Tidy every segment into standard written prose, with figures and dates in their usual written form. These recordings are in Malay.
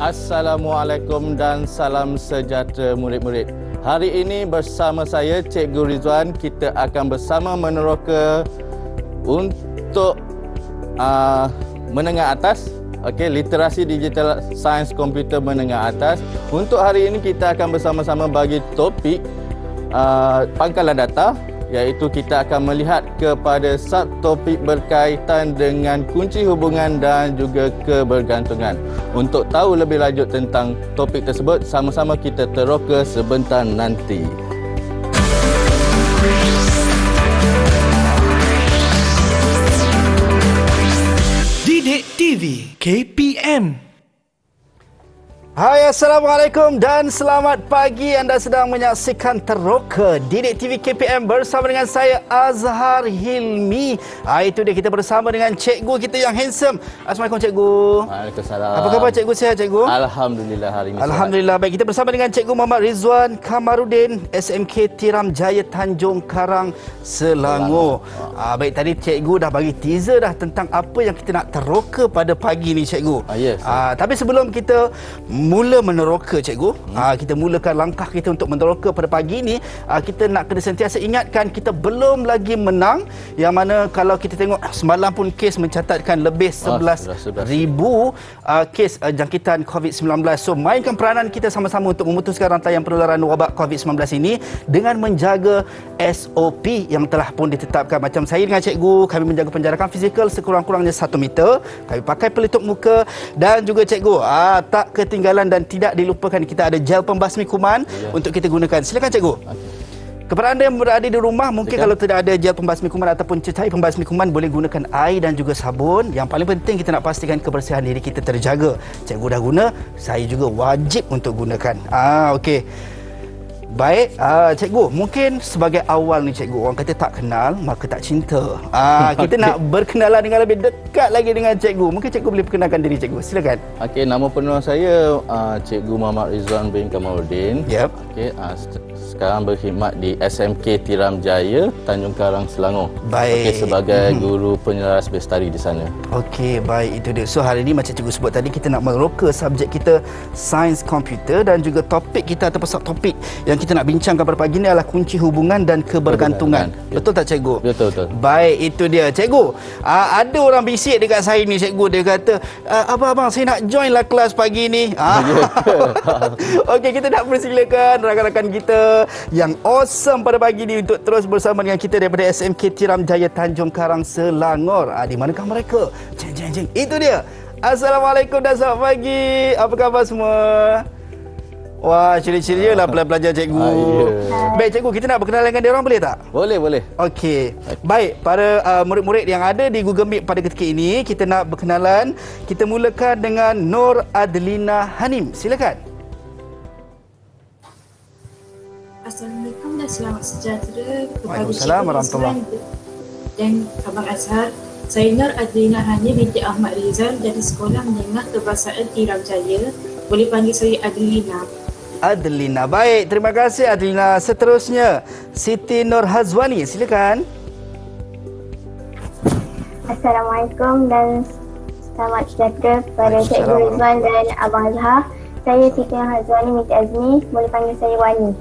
Assalamualaikum dan salam sejahtera murid-murid. Hari ini bersama saya Cikgu Rizwan, kita akan bersama meneroka untuk menengah atas. Okey, literasi digital sains komputer menengah atas. Untuk hari ini kita akan bersama-sama bagi topik pangkalan data, iaitu kita akan melihat kepada subtopik berkaitan dengan kunci hubungan dan juga kebergantungan. Untuk tahu lebih lanjut tentang topik tersebut, sama-sama kita teroka sebentar nanti. Didik TV KPM. Hai, Assalamualaikum dan selamat pagi. Anda sedang menyaksikan Teroka Didik TV KPM bersama dengan saya Azhar Hilmi. Itu dia, kita bersama dengan cikgu kita yang handsome. Assalamualaikum cikgu. Waalaikumsalam. Apa khabar cikgu, sihat cikgu? Alhamdulillah hari ini. Alhamdulillah baik. Kita bersama dengan cikgu Muhammad Rizwan Kamarudin, SMK Tiram Jaya Tanjung Karang, Selangor. Baik, tadi cikgu dah bagi teaser dah tentang apa yang kita nak teroka pada pagi ni cikgu. Yes. Tapi sebelum kita mula meneroka cikgu, kita mulakan langkah kita untuk meneroka pada pagi ni, kita nak kena sentiasa ingatkan kita belum lagi menang, yang mana kalau kita tengok semalam pun kes mencatatkan lebih 11,000 kes jangkitan COVID-19. So mainkan peranan kita sama-sama untuk memutuskan rantaian penularan wabak COVID-19 ini dengan menjaga SOP yang telah pun ditetapkan. Macam saya dengan cikgu, kami menjaga penjarakan fizikal sekurang-kurangnya 1 meter, kami pakai pelitup muka, dan juga cikgu tak ketinggalan dan tidak dilupakan kita ada gel pembasmi kuman untuk kita gunakan. Silakan cikgu. Kepada anda yang berada di rumah, mungkin kalau tidak ada gel pembasmi kuman ataupun cecair pembasmi kuman, boleh gunakan air dan juga sabun. Yang paling penting kita nak pastikan kebersihan diri kita terjaga. Cikgu dah guna, saya juga wajib untuk gunakan. Okey. Baik, cikgu, mungkin sebagai awal ni cikgu, orang kata tak kenal maka tak cinta. Kita nak berkenalan dengan lebih dekat lagi dengan cikgu. Mungkin cikgu boleh perkenalkan diri cikgu. Silakan. Okey, nama penuh saya Cikgu Muhammad Rizwan bin Kamarudin. Yep. Okey, sekarang berkhidmat di SMK Tiram Jaya Tanjung Karang, Selangor. Baik. Okey, sebagai guru penyelaras bestari di sana. Okey, baik, itu dia. So hari ini macam cikgu sebut tadi, kita nak meroka subjek kita sains komputer, dan juga topik kita ataupun subtopik yang kita nak bincangkan pada pagi ini adalah kunci hubungan dan kebergantungan. Betul tak cikgu? Betul. Baik, itu dia. Cikgu, ada orang bisik dekat saya ni cikgu, dia kata, abang, saya nak join lah kelas pagi ni. Okey, kita nak persilakan rakan-rakan kita yang awesome pada pagi ni untuk terus bersama dengan kita daripada SMK Tiram Jaya Tanjung Karang, Selangor. Di manakah mereka? Jeng. Itu dia. Assalamualaikum dan selamat pagi. Apa khabar semua? Wah, ceria-ceria lah pelajar cikgu. Baik cikgu, kita nak berkenalan dengan dia orang, boleh tak? Boleh. Okey. Baik, para murid-murid yang ada di Google Meet pada ketika ini, kita nak berkenalan. Kita mulakan dengan Nur Adlina Hanim. Silakan. Assalamualaikum dan selamat sejahtera kepada Waalaikumsalam warahmatullahi dan Abang Azhar. Saya Nur Adlina Hanim binti Ahmad Rizal dari Sekolah Menengah Kebangsaan Tiram Jaya. Boleh panggil saya Adlina. Adlina. Baik, terima kasih Adlina. Seterusnya, Siti Nur Hazwani. Silakan. Assalamualaikum dan selamat sejahtera kepada Cikgu Rizwan dan Abang Azhar. Saya Siti Nur Hazwani binti Azmi. Boleh panggil saya Wani.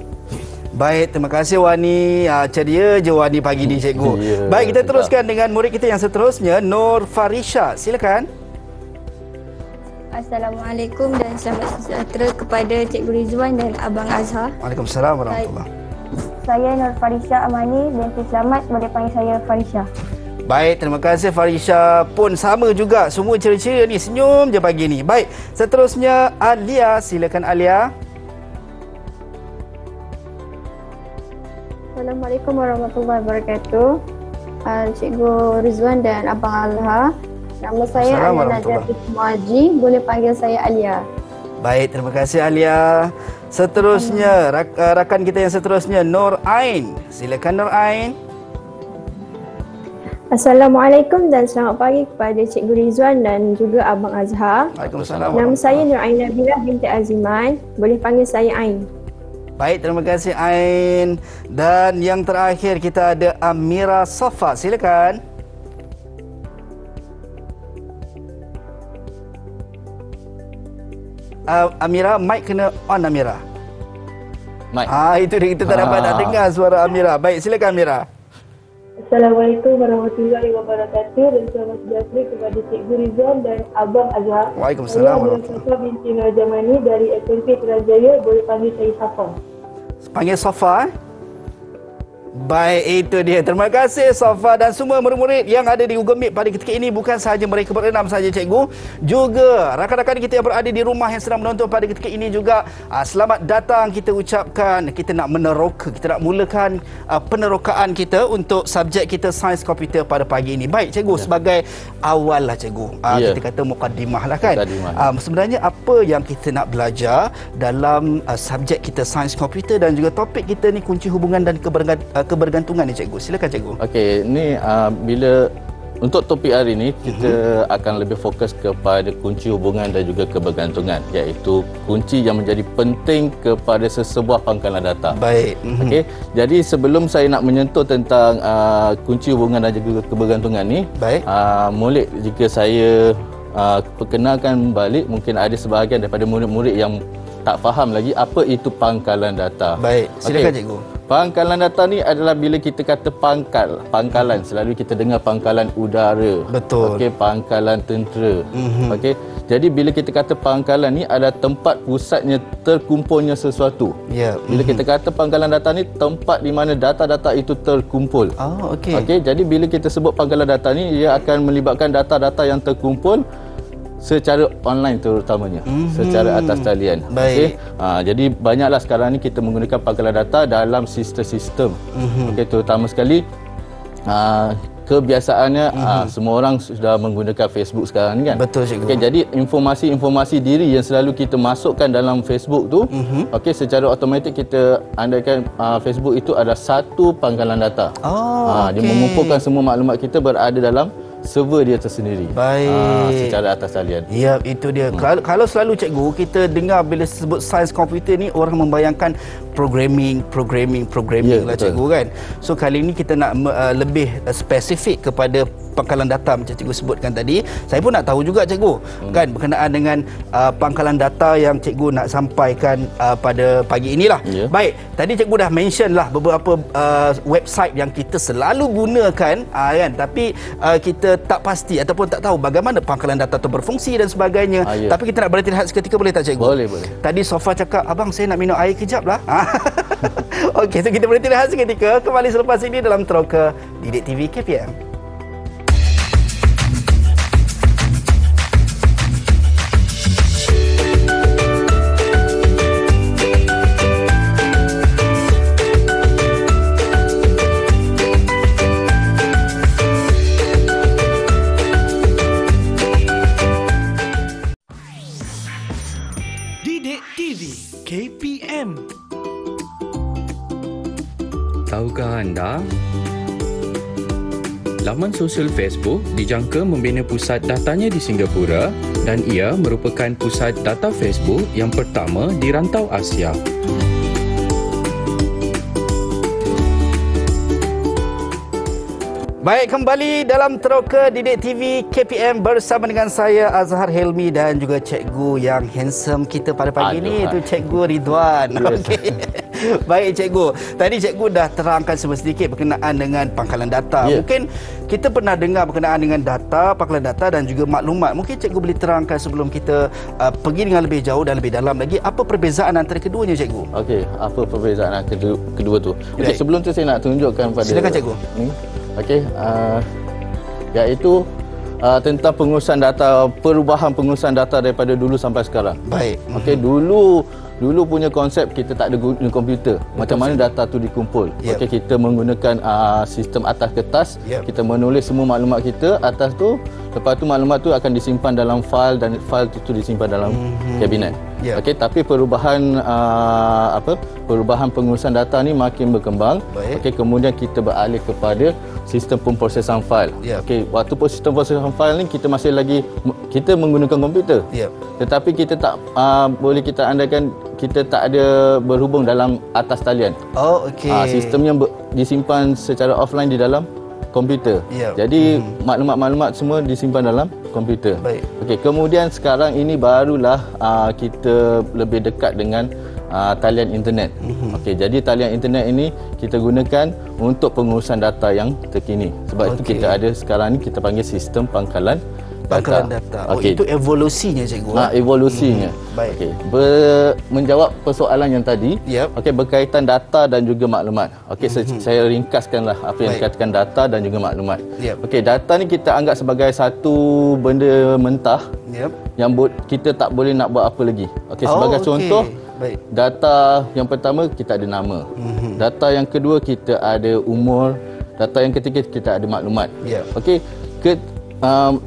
Baik, terima kasih Wani. Ceria je Wani pagi ni cikgu. Baik, kita teruskan dengan murid kita yang seterusnya, Nur Farisha. Silakan. Assalamualaikum dan selamat sejahtera kepada Cikgu Rizwan dan Abang Azhar. Waalaikumsalam warahmatullahi. Saya Nur Farisha Amani binti Selamat. Boleh panggil saya Farisha. Baik, terima kasih Farisha. Pun sama juga, semua ceria-ceria ni, senyum je pagi ni. Baik, seterusnya Alia. Silakan Alia. Assalamualaikum warahmatullahi wabarakatuh. Cikgu Rizwan dan Abang Azhar. Nama saya Alia Najati Muaji. Boleh panggil saya Alia. Baik, terima kasih Alia. Seterusnya, rakan kita yang seterusnya, Nur Ain. Silakan Nur Ain. Assalamualaikum dan selamat pagi kepada Cikgu Rizwan dan juga Abang Azhar. Waalaikumsalam. Nama saya Nur Ain Nabilah binti Aziman. Boleh panggil saya Ain. Baik, terima kasih Ain. Dan yang terakhir kita ada Amira Safa. Silakan. Amira, mic kena on Amira. Mike. Itu dia, kita tak dapat nak dengar suara Amira. Baik, silakan Amira. Assalamualaikum warahmatullahi wabarakatuh dan selamat sejahtera kepada Cikgu Rizwan dan Abang Azhar. Waalaikumsalam Saya adalah Safa binti Narjamani dari SMP Teranjaya, boleh panggil saya Safa. Panggil Safa. Baik, itu dia. Terima kasih Safa dan semua murid-murid yang ada di Google Meet pada ketika ini. Bukan sahaja mereka berenam saja cikgu, juga rakan-rakan kita yang berada di rumah yang sedang menonton pada ketika ini juga. Selamat datang kita ucapkan. Kita nak meneroka, kita nak mulakan penerokaan kita untuk subjek kita sains komputer pada pagi ini. Baik cikgu, sebagai awal lah cikgu, kita kata mukaddimah lah kan. Sebenarnya apa yang kita nak belajar dalam subjek kita sains komputer dan juga topik kita ni kunci hubungan dan kebergantungan ni cikgu. Silakan cikgu. Okey, ni bila untuk topik hari ini kita akan lebih fokus kepada kunci hubungan dan juga kebergantungan, iaitu kunci yang menjadi penting kepada sesebuah pangkalan data. Baik. Okey, jadi sebelum saya nak menyentuh tentang kunci hubungan dan juga kebergantungan ni, baik. Boleh jika saya perkenalkan balik, mungkin ada sebahagian daripada murid-murid yang tak faham lagi apa itu pangkalan data. Baik, silakan cikgu. Pangkalan data ni adalah bila kita kata pangkalan, selalu kita dengar pangkalan udara. Betul. Okey, pangkalan tentera. Okey. Jadi bila kita kata pangkalan ni adalah tempat pusatnya terkumpulnya sesuatu. Ya. Bila kita kata pangkalan data ni tempat di mana data-data itu terkumpul. Okey. Okey, jadi bila kita sebut pangkalan data ni, ia akan melibatkan data-data yang terkumpul secara online terutamanya, secara atas talian. Baik. Okay? Jadi banyaklah sekarang ni kita menggunakan pangkalan data dalam sistem-sistem. Okay, terutama sekali kebiasaannya semua orang sudah menggunakan Facebook sekarang ni kan. Betul cikgu. Okay, jadi informasi-informasi diri yang selalu kita masukkan dalam Facebook tu, okay, secara automatik kita andaikan Facebook itu adalah satu pangkalan data. Dia mengumpulkan semua maklumat kita berada dalam server dia tersendiri. Baik. Secara atas talian. Ya, itu dia. Kalau selalu cikgu kita dengar bila sebut sains komputer ni, orang membayangkan programming lah cikgu kan. So kali ini kita nak lebih spesifik kepada pangkalan data macam cikgu sebutkan tadi. Saya pun nak tahu juga cikgu kan berkenaan dengan pangkalan data yang cikgu nak sampaikan pada pagi inilah. Baik, tadi cikgu dah mention lah beberapa website yang kita selalu gunakan kan, tapi kita tak pasti ataupun tak tahu bagaimana pangkalan data itu berfungsi dan sebagainya. Tapi kita nak berhenti rehat seketika, boleh tak cikgu? Boleh. Tadi Safa cakap, abang saya nak minum air kejap lah. Okey, so kita berhenti rehat seketika. Kembali selepas ini dalam Teroka Didik TV KPM. KPM. Tahukah anda? Laman sosial Facebook dijangka membina pusat datanya di Singapura dan ia merupakan pusat data Facebook yang pertama di rantau Asia. Baik, kembali dalam Teroka Didik TV KPM bersama dengan saya Azhar Helmi dan juga cikgu yang handsome kita pada pagi ini, itu Cikgu Ridwan. Okey. Baik cikgu, tadi cikgu dah terangkan sedikit berkenaan dengan pangkalan data. Mungkin kita pernah dengar berkenaan dengan data, pangkalan data dan juga maklumat. Mungkin cikgu boleh terangkan sebelum kita pergi dengan lebih jauh dan lebih dalam lagi, apa perbezaan antara keduanya cikgu? Okey, apa perbezaan kedua tu? Okey, sebelum tu saya nak tunjukkan pada silakan cikgu. Okey, iaitu tentang pengurusan data, perubahan pengurusan data daripada dulu sampai sekarang. Baik. Okey, dulu punya konsep kita tak ada guna komputer. Macam mana data tu dikumpul? Okey, kita menggunakan sistem atas kertas. Kita menulis semua maklumat kita atas tu. Lepas tu maklumat tu akan disimpan dalam fail dan fail tu disimpan dalam kabinet. Okey, tapi perubahan perubahan pengurusan data ni makin berkembang. Okey, kemudian kita beralih kepada sistem pemprosesan fail. Okey, waktu sistem pemprosesan fail ni kita masih lagi kita menggunakan komputer. Tetapi kita tak boleh kita andaikan kita tak ada berhubung dalam atas talian. Okey. Sistem yang disimpan secara offline di dalam komputer. Jadi maklumat-maklumat semua disimpan dalam komputer. Okey, kemudian sekarang ini barulah kita lebih dekat dengan talian internet. Okey, jadi talian internet ini kita gunakan untuk pengurusan data yang terkini. Sebab itu kita ada sekarang ni kita panggil sistem pangkalan data. Okay. Itu evolusinya cikgu. Evolusinya. Okey. Menjawab persoalan yang tadi, okey, berkaitan data dan juga maklumat. Okey, saya ringkaskanlah apa yang dikatakan data dan juga maklumat. Okey, data ni kita anggap sebagai satu benda mentah yang kita tak boleh nak buat apa lagi. Okey, sebagai contoh, data yang pertama kita ada nama. Data yang kedua kita ada umur. Data yang ketiga kita ada maklumat. Okey.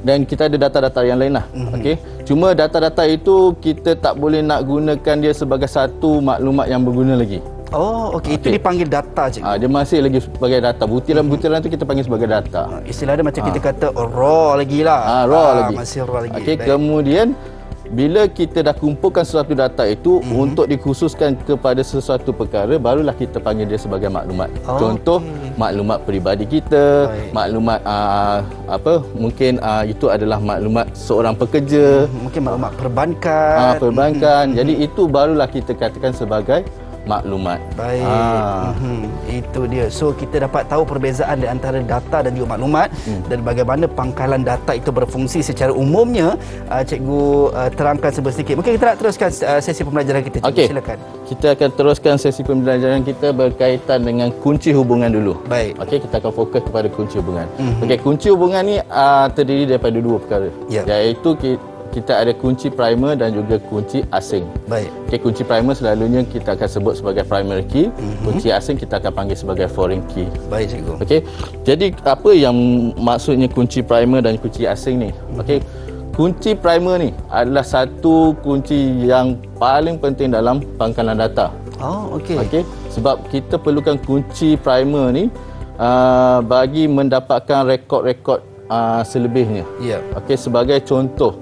Dan kita ada data-data yang lain lah. Okey. Cuma data-data itu kita tak boleh nak gunakan dia sebagai satu maklumat yang berguna lagi. Okey. Itu dipanggil data cikgu. Dia masih lagi sebagai data. Butiran-butiran tu kita panggil sebagai data. Istilah dia macam kita kata raw lagi lah. Raw lagi. Masih raw lagi. Okey, kemudian bila kita dah kumpulkan sesuatu data itu untuk dikhususkan kepada sesuatu perkara, barulah kita panggil dia sebagai maklumat. Contoh, maklumat peribadi kita, maklumat mungkin itu adalah maklumat seorang pekerja, mungkin maklumat perbankan. Jadi itu barulah kita katakan sebagai maklumat. Itu dia. So kita dapat tahu perbezaan di antara data dan juga maklumat dan bagaimana pangkalan data itu berfungsi secara umumnya. Cikgu terangkan sedikit. Mungkin kita nak teruskan sesi pembelajaran kita. Cikgu, silakan. Kita akan teruskan sesi pembelajaran kita berkaitan dengan kunci hubungan dulu. Okey, kita akan fokus kepada kunci hubungan. Okey, kunci hubungan ni terdiri daripada dua perkara. Iaitu kita ada kunci primer dan juga kunci asing. Okey, kunci primer selalunya kita akan sebut sebagai primary key. Kunci asing kita akan panggil sebagai foreign key. Cikgu. Okey. Jadi apa yang maksudnya kunci primer dan kunci asing ni? Okey. Kunci primer ni adalah satu kunci yang paling penting dalam pangkalan data. Okey. Sebab kita perlukan kunci primer ni bagi mendapatkan rekod-rekod selebihnya. Okey, sebagai contoh,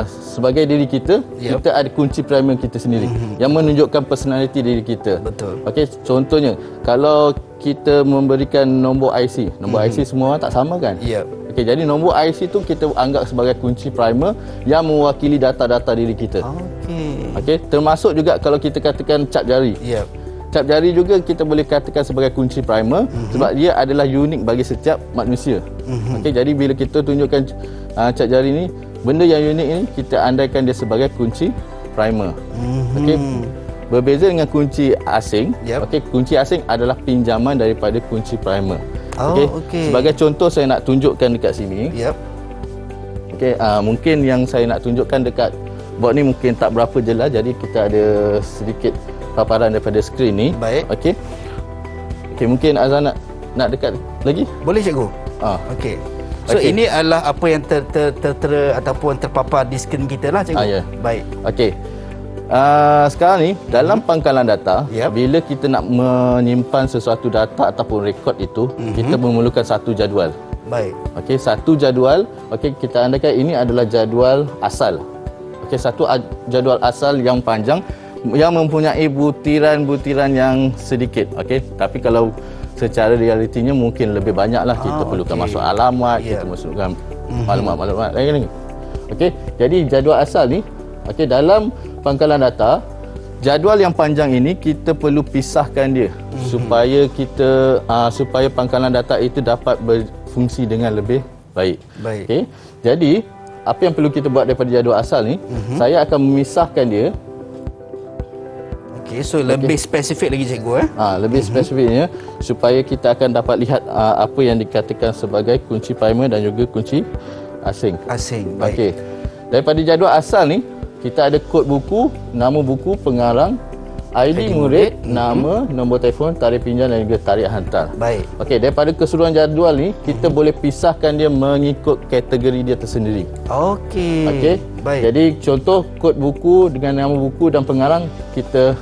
sebagai diri kita, kita ada kunci primer kita sendiri yang menunjukkan personaliti diri kita. Okey, contohnya kalau kita memberikan nombor IC, IC semua orang tak sama kan? Okey, jadi nombor IC tu kita anggap sebagai kunci primer yang mewakili data-data diri kita. Okey, termasuk juga kalau kita katakan cap jari. Cap jari juga kita boleh katakan sebagai kunci primer sebab dia adalah unik bagi setiap manusia. Okey, jadi bila kita tunjukkan cap jari ni, benda yang unik ini kita andaikan dia sebagai kunci primer. Okey, berbeza dengan kunci asing. Okey, kunci asing adalah pinjaman daripada kunci primer. Okey, sebagai contoh saya nak tunjukkan dekat sini. Okey, mungkin yang saya nak tunjukkan dekat board ni mungkin tak berapa jelas, jadi kita ada sedikit paparan daripada skrin ni. Okey. Okey, mungkin Azan nak dekat lagi? Boleh cikgu. Okey. So ini adalah apa yang ataupun terpapar di skrin kita lah cikgu. Baik. Okey. Sekarang ni dalam pangkalan data, bila kita nak menyimpan sesuatu data ataupun rekod itu, kita memerlukan satu jadual. Okey, satu jadual. Okey, kita andaikan ini adalah jadual asal. Okey, satu jadual asal yang panjang yang mempunyai butiran-butiran yang sedikit. Okey, tapi kalau secara realitinya mungkin lebih banyaklah. Kita perlukan masuk alamat, kita masukkan maklumat-maklumat lain lagi. Okey, jadi jadual asal ni, okey, dalam pangkalan data, jadual yang panjang ini kita perlu pisahkan dia supaya supaya pangkalan data itu dapat berfungsi dengan lebih baik. Okey, jadi apa yang perlu kita buat daripada jadual asal ni, saya akan memisahkan dia. So lebih spesifik lagi cikgu lebih spesifiknya supaya kita akan dapat lihat apa yang dikatakan sebagai kunci primer dan juga kunci asing. Baik. Okey. Daripada jadual asal ni kita ada kod buku, nama buku, pengarang, ID murid, nama, nombor telefon, tarikh pinjam dan juga tarikh hantar. Baik. Okey, daripada keseluruhan jadual ni kita boleh pisahkan dia mengikut kategori dia tersendiri. Okey. Baik. Jadi contoh kod buku dengan nama buku dan pengarang kita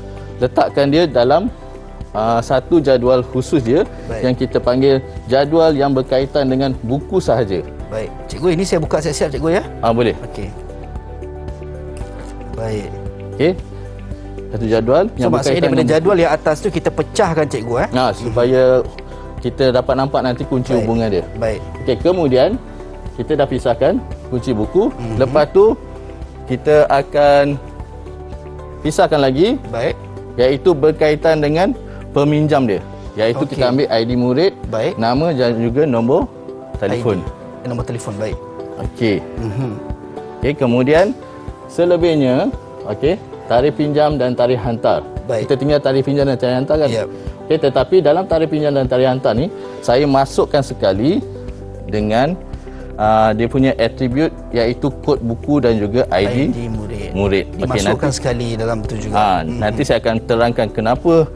letakkan dia dalam satu jadual khusus dia yang kita panggil jadual yang berkaitan dengan buku sahaja. Baik. Cikgu, ini saya buka siap-siap cikgu ya? Boleh. Okey. Baik. Okey. Satu jadual yang berkaitan maksudnya daripada jadual yang atas tu kita pecahkan cikgu supaya kita dapat nampak nanti kunci hubungan dia. Baik. Okey, kemudian kita dah pisahkan kunci buku. Lepas tu kita akan pisahkan lagi. Baik. Iaitu berkaitan dengan peminjam dia. Iaitu kita ambil ID murid, baik, nama dan juga nombor telefon. Nombor telefon, baik. Okey. Okey, kemudian selebihnya, okey, tarikh pinjam dan tarikh hantar. Baik. Kita tinggal tarikh pinjam dan tarikh hantar kan? Yep. Okey, tetapi dalam tarikh pinjam dan tarikh hantar ni, saya masukkan sekali dengan dia punya atribut iaitu kod buku dan juga ID murid. Dimasukkan sekali dalam tu juga. Nanti saya akan terangkan kenapa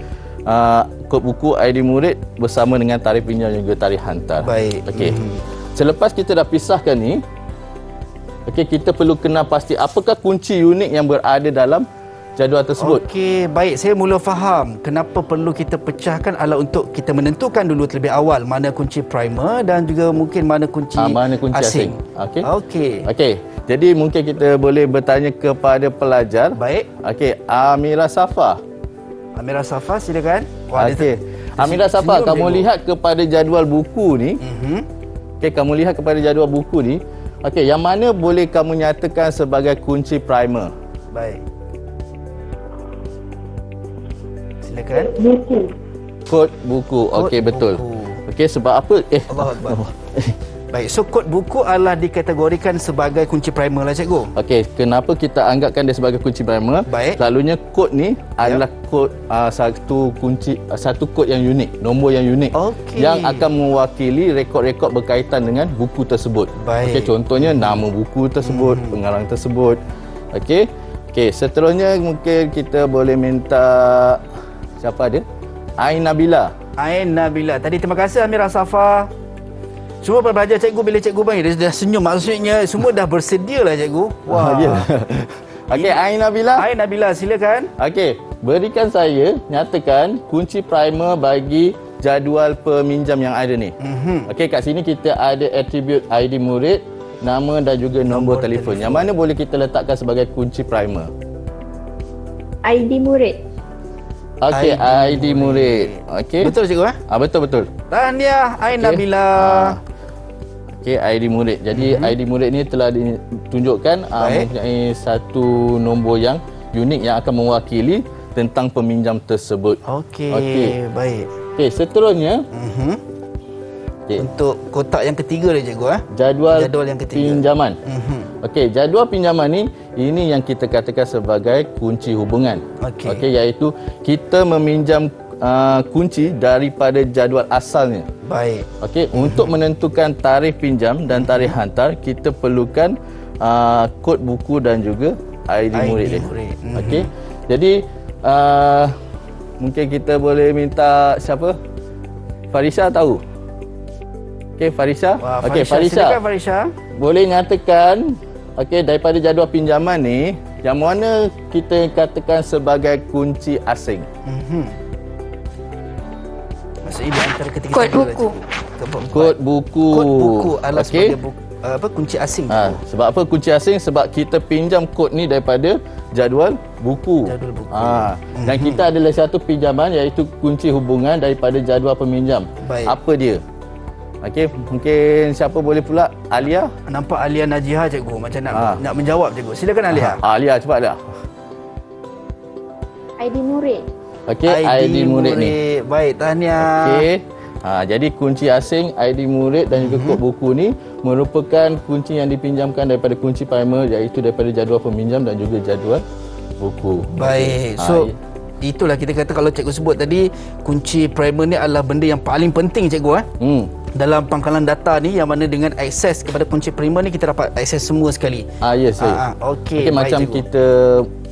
kod buku ID murid bersama dengan tarikh pinjam dan juga tarikh hantar. Baik. Okey. Selepas kita dah pisahkan ni, okey, kita perlu kenal pasti apakah kunci unik yang berada dalam jadual tersebut. Okey, baik. Saya mula faham kenapa perlu kita pecahkan adalah untuk kita menentukan dulu terlebih awal mana kunci primer dan juga mungkin mana kunci asing. Okey. Okey. Okey. Jadi mungkin kita boleh bertanya kepada pelajar. Baik. Okey, Amira Safa. Amira Safa, silakan. Okey. Amira Safa, kamu lihat kepada jadual buku ni. Okey, kamu lihat kepada jadual buku ni. Okey, yang mana boleh kamu nyatakan sebagai kunci primer? Baik. Silakan. Buku. Kod buku. Okey, betul. Okey, sebab apa? Allahu Akbar. Baik, so kod buku adalah dikategorikan sebagai kunci primer lah cikgu. Okey, kenapa kita anggapkan dia sebagai kunci primer? Baik. Selalunya kod ni adalah kod satu kod yang unik, nombor yang unik. Okey. Yang akan mewakili rekod-rekod berkaitan dengan buku tersebut. Baik. Okey, contohnya nama buku tersebut, pengarang tersebut. Okey. Okey, seterusnya mungkin kita boleh minta siapa ada? Ain Nabila. Ain Nabila. Tadi terima kasih Amira Safa. Semua pelajar cikgu bila cikgu panggil dia dah senyum, maksudnya semua dah bersedia lah cikgu. Wah. Okey, Ain Nabila. Ain Nabila, silakan. Okey, berikan saya nyatakan kunci primer bagi jadual peminjam yang ada ni. Okey, kat sini kita ada atribut ID murid, nama dan juga nombor telefon. Yang mana boleh kita letakkan sebagai kunci primer? ID murid. Okey, ID murid. Okey. Betul cikgu Betul. Tahniah Ain Nabila. Okey, ID murid. Jadi ID murid ni telah ditunjukkan mempunyai satu nombor yang unik yang akan mewakili tentang peminjam tersebut. Okey, baik. Okey, seterusnya Okay. Untuk kotak yang ketiga dia cikgu jadual yang ketiga. Pinjaman. Okey, jadual pinjaman ni ini yang kita katakan sebagai kunci hubungan. Okey, iaitu kita meminjam kunci daripada jadual asalnya. Baik. Okey, untuk menentukan tarikh pinjam dan tarikh hantar, kita perlukan kod buku dan juga ID murid dia. Okey. Jadi mungkin kita boleh minta siapa? Farisha tahu? Okey, Farisha. Okey, Farisha. Silakan Farisha. Boleh nyatakan daripada jadual pinjaman ni yang mana kita katakan sebagai kunci asing? Maksudnya di antara ketiga kod buku. Kod buku. Kod buku adalah sebagai kunci asing. Sebab apa kunci asing? Sebab kita pinjam kod ni daripada jadual buku. Dan kita adalah satu pinjaman iaitu kunci hubungan daripada jadual peminjam. Baik. Apa dia? Okey, mungkin siapa boleh pula? Alia? Nampak Alia Najiha cikgu macam nak menjawab cikgu. Silakan Alia. Alia cepatlah. ID murid. Okey, ID murid ni. Baik, tahniah. Okey. Jadi kunci asing, ID murid dan juga kod buku ni merupakan kunci yang dipinjamkan daripada kunci primer iaitu daripada jadual peminjam dan juga jadual buku. Baik. So itulah kita kata kalau cikgu sebut tadi kunci primer ni adalah benda yang paling penting cikgu dalam pangkalan data ni, yang mana dengan akses kepada kunci primer ni kita dapat akses semua sekali. Yes. Okey, macam cikgu. kita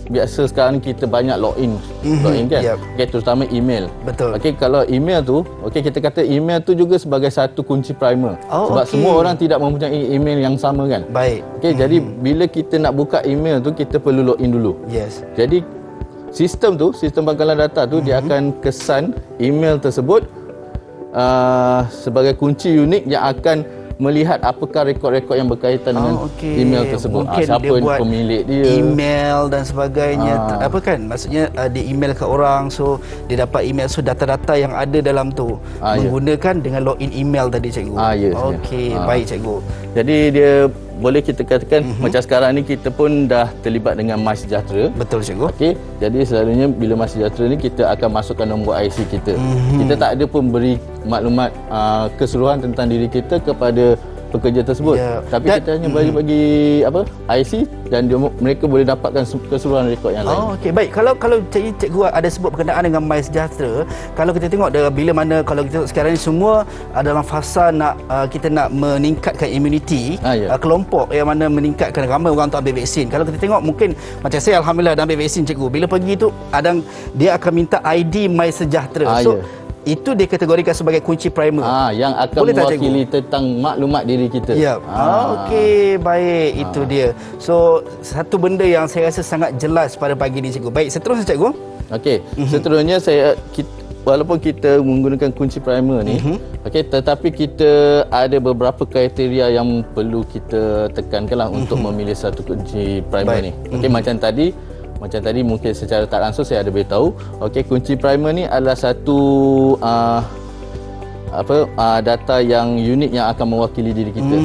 biasa sekarang kita banyak login kan. Okey, terutama email. Betul. Okey, kalau email tu, kita kata email tu juga sebagai satu kunci primer. Sebab semua orang tidak mempunyai email yang sama kan. Baik. Okey, jadi bila kita nak buka email tu kita perlu login dulu. Yes. Jadi sistem pangkalan data tu dia akan kesan email tersebut sebagai kunci unik yang akan melihat apakah rekod-rekod yang berkaitan dengan email tersebut. Mungkin siapa dia buat pemilik dia, email dan sebagainya. Apa kan? Maksudnya dia email ke orang, so dia dapat email, so data-data yang ada dalam tu menggunakan dengan login email tadi cikgu. Baik cikgu. Jadi dia boleh kita katakan macam sekarang ni kita pun dah terlibat dengan MySejahtera. Betul cikgu. Jadi selalunya bila MySejahtera ni kita akan masukkan nombor IC kita. Kita tak ada pun beri maklumat keseluruhan tentang diri kita kepada pekerja tersebut. Tapi kita hanya bagi IC dan mereka boleh dapatkan keseluruhan rekod yang lain. Baik. Kalau cikgu ada sebut berkenaan dengan MySejahtera, kalau kita tengok bila mana kalau kita sekarang ni semua dalam fasa kita nak meningkatkan imuniti kelompok yang mana meningkatkan ramai orang untuk ambil vaksin. Kalau kita tengok mungkin macam saya alhamdulillah dah ambil vaksin cikgu. Bila pergi tu dia akan minta ID MySejahtera. Itu dikategorikan sebagai kunci primer. Yang akan mewakili tentang maklumat diri kita. Baik. Itu dia. So, satu benda yang saya rasa sangat jelas pada pagi ni cikgu. Baik, seterusnya cikgu. Seterusnya walaupun kita menggunakan kunci primer ni, tetapi kita ada beberapa kriteria yang perlu kita tekankanlah untuk memilih satu kunci primer ni. Macam tadi mungkin secara tak langsung saya ada beritahu, kunci primer ni adalah satu data yang unik yang akan mewakili diri kita.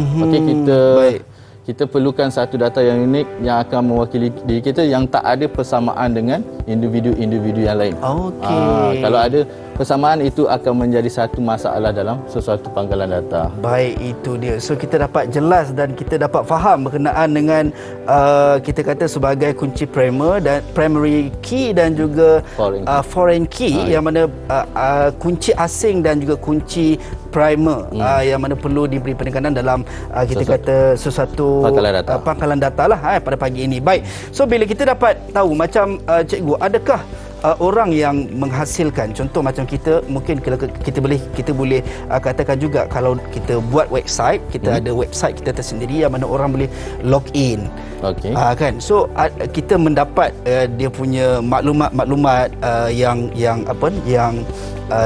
Kita perlukan satu data yang unik yang akan mewakili diri kita yang tak ada persamaan dengan individu-individu yang lain. Kalau ada persamaan, itu akan menjadi satu masalah dalam sesuatu pangkalan data. Baik, itu dia. So kita dapat jelas dan kita dapat faham berkenaan dengan kita kata sebagai kunci primer dan primary key dan juga foreign key yang mana kunci asing dan juga kunci primer yang mana perlu diberi penekanan dalam kita kata sesuatu pangkalan data lah pada pagi ini. Baik. So bila kita dapat tahu macam cikgu, adakah orang yang menghasilkan, contoh macam kita mungkin kita boleh katakan juga kalau kita buat website, kita ada website kita tersendiri yang mana orang boleh log in. Kan, so kita mendapat dia punya maklumat yang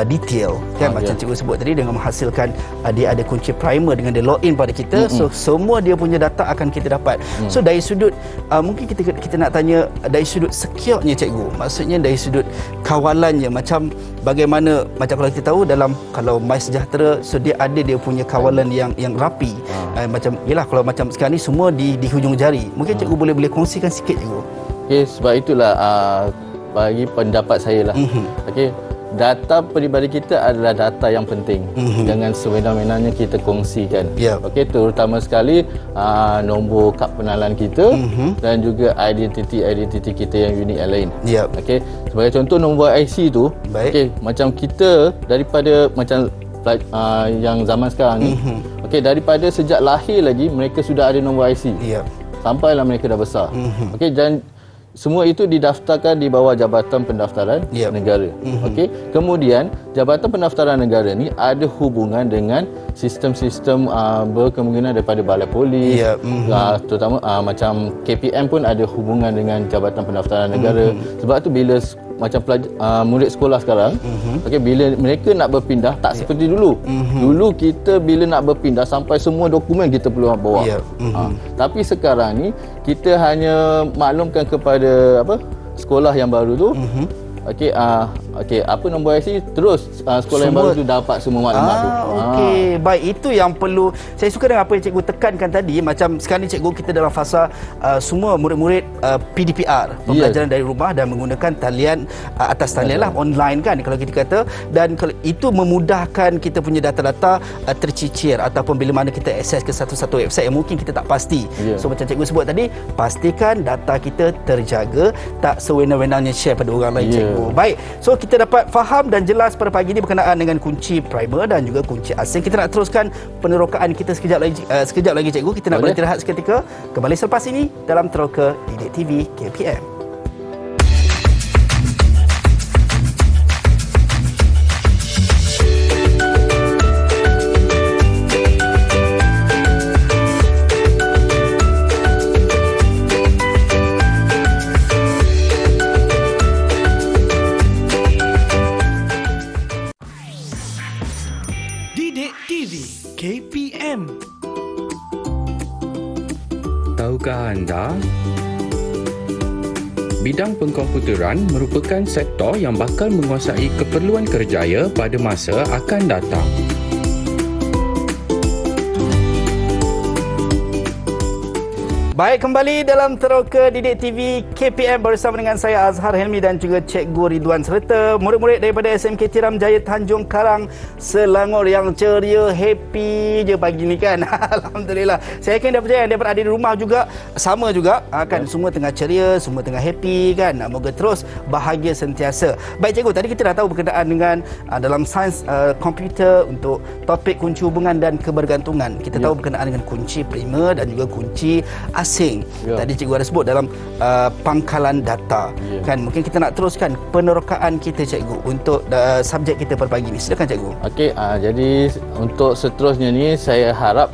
detail kan, macam cikgu sebut tadi, dengan menghasilkan dia ada kunci primer dengan dia login pada kita. So semua dia punya data akan kita dapat. So dari sudut mungkin kita nak tanya dari sudut secure-nya cikgu, maksudnya dari sudut kawalannya, macam bagaimana, macam kalau kita tahu kalau MySejahtera, so dia ada dia punya kawalan yang rapi. Macam yalah, kalau macam sekarang ni semua di hujung jari. Mungkin cikgu boleh kongsikan sikit cikgu. Sebab itulah bagi pendapat saya lah. Data peribadi kita adalah data yang penting. Jangan sewenang-wenangnya kita kongsikan. Terutama sekali nombor kad pengenalan kita dan juga identiti kita yang unik yang lain. Sebagai contoh, nombor IC tu, macam kita daripada macam yang zaman sekarang ni, daripada sejak lahir lagi mereka sudah ada nombor IC. Sampailah mereka dah besar. Dan semua itu didaftarkan di bawah Jabatan Pendaftaran Negara. Kemudian Jabatan Pendaftaran Negara ni ada hubungan dengan sistem-sistem berkemungkinan daripada Balai Polis, terutama macam KPM pun ada hubungan dengan Jabatan Pendaftaran Negara. Sebab tu bila macam murid sekolah sekarang, bila mereka nak berpindah, tak seperti dulu. Dulu kita bila nak berpindah sampai semua dokumen kita perlu bawa. Tapi sekarang ni kita hanya maklumkan kepada sekolah yang baru tu, apa nombor IC, terus sekolah yang baru tu dapat semua maklumat tu. Baik, itu yang perlu. Saya suka dengan apa yang cikgu tekankan tadi. Macam sekarang ni cikgu, kita dalam fasa semua murid-murid PDPR, pembelajaran dari rumah, dan menggunakan talian atas talian lah, online kan kalau kita kata. Dan kalau itu memudahkan kita punya data-data tercicir, ataupun bila mana kita akses ke satu-satu website yang mungkin kita tak pasti. So macam cikgu sebut tadi, pastikan data kita terjaga, tak sewenang-wenangnya share pada orang lain cikgu. Baik, so kita dapat faham dan jelas pada pagi ini berkenaan dengan kunci primer dan juga kunci asing. Kita nak teruskan penerokaan kita sekejap lagi cikgu. Kita nak beristirahat seketika. Kembali selepas ini dalam Teroka Didik TV KPM. Didik TV KPM bidang pengkomputeran merupakan sektor yang bakal menguasai keperluan kerjaya pada masa akan datang. Baik, kembali dalam Teroka Didik TV KPM bersama dengan saya Azhar Helmi dan juga Cikgu Ridwan serta murid-murid daripada SMK Tiram Jaya Tanjung Karang, Selangor yang ceria, happy je pagi ni kan. Alhamdulillah. Saya yakin yang daripada ada di rumah juga sama juga kan, semua tengah ceria, semua tengah happy kan. Moga terus bahagia sentiasa. Baik Cikgu, tadi kita dah tahu berkenaan dengan dalam sains komputer untuk topik kunci hubungan dan kebergantungan. Kita tahu berkenaan dengan kunci primer dan juga kunci asing. Tadi cikgu ada sebut dalam pangkalan data. Kan mungkin kita nak teruskan penerokaan kita cikgu untuk subjek kita pada pagi ni. Silakan cikgu. Okey, jadi untuk seterusnya ni saya harap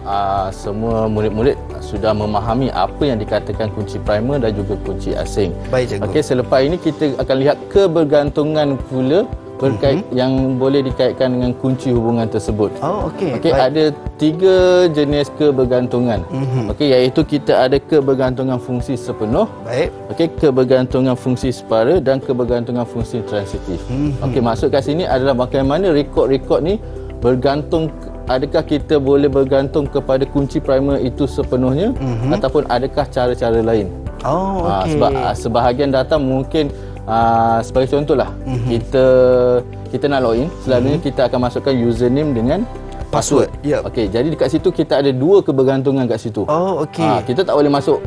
semua murid-murid sudah memahami apa yang dikatakan kunci primer dan juga kunci asing. Baik cikgu. Okey, selepas ini kita akan lihat kebergantungan pula berkait yang boleh dikaitkan dengan kunci hubungan tersebut. Oh, okey. Okey, ada 3 jenis kebergantungan. Okey, iaitu kita ada kebergantungan fungsi sepenuh. Baik. Okey, kebergantungan fungsi separa dan kebergantungan fungsi transitif. Okey, maksud kat sini adalah bagaimana rekod-rekod ni bergantung, adakah kita boleh bergantung kepada kunci primer itu sepenuhnya ataupun adakah cara-cara lain. Oh, okey. Sebab sebahagian data mungkin sebagai contohlah, kita nak login, selalunya kita akan masukkan username dengan password. Okey, jadi dekat situ kita ada 2 kebergantungan kat situ. Oh, okey. Kita tak boleh masuk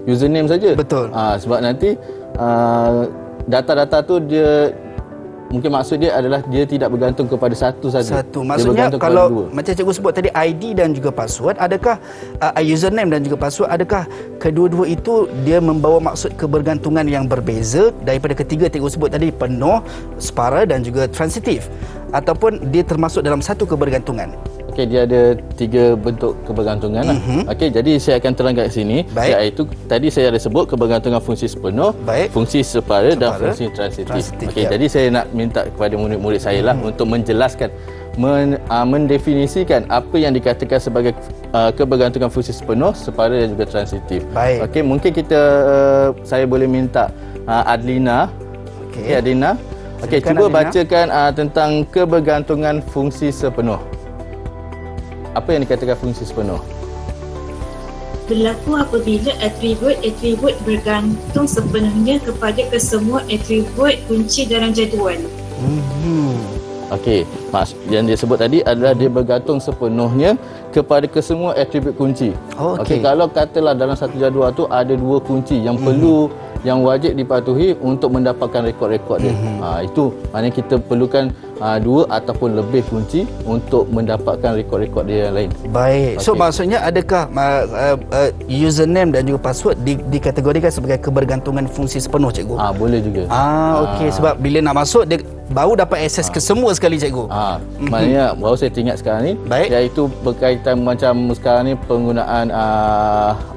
username saja. Betul. Sebab nanti data-data tu dia mungkin maksud dia adalah dia tidak bergantung kepada satu saja. Maksudnya kalau macam cikgu sebut tadi ID dan juga password, adakah username dan juga password, adakah kedua-dua itu dia membawa maksud kebergantungan yang berbeza daripada ketiga cikgu sebut tadi, penuh, separa dan juga transitif, ataupun dia termasuk dalam satu kebergantungan? Okey, dia ada 3 bentuk kebergantungan lah. Okey, jadi saya akan terangkan kat sini. Baik. Iaitu tadi saya ada sebut kebergantungan fungsi sepenuh, fungsi separa dan fungsi transitif. Okey, jadi saya nak minta kepada murid-murid saya lah untuk menjelaskan, mendefinisikan apa yang dikatakan sebagai kebergantungan fungsi sepenuh, separa dan juga transitif. Baik. Okey, mungkin saya boleh minta Adlina. Okey, Adlina. Okey, cuba bacakan tentang kebergantungan fungsi sepenuh. Apa yang dikatakan fungsi sepenuh? Berlaku apabila atribut bergantung sepenuhnya kepada kesemua atribut kunci dalam jadual. Okey, yang dia sebut tadi adalah dia bergantung sepenuhnya kepada kesemua atribut kunci. Okey, kalau katalah dalam satu jadual tu ada 2 kunci yang perlu, yang wajib dipatuhi untuk mendapatkan rekod-rekod dia. Itu maknanya kita perlukan 2 ataupun lebih kunci untuk mendapatkan rekod-rekod dia yang lain. Baik. So maksudnya adakah username dan juga password dikategorikan sebagai kebergantungan fungsi sepenuh cikgu? Boleh juga. Okey, sebab bila nak masuk dia baru dapat akses ke semua sekali cikgu. Maknanya baru saya teringat sekarang ni, iaitu berkaitan macam sekarang ni penggunaan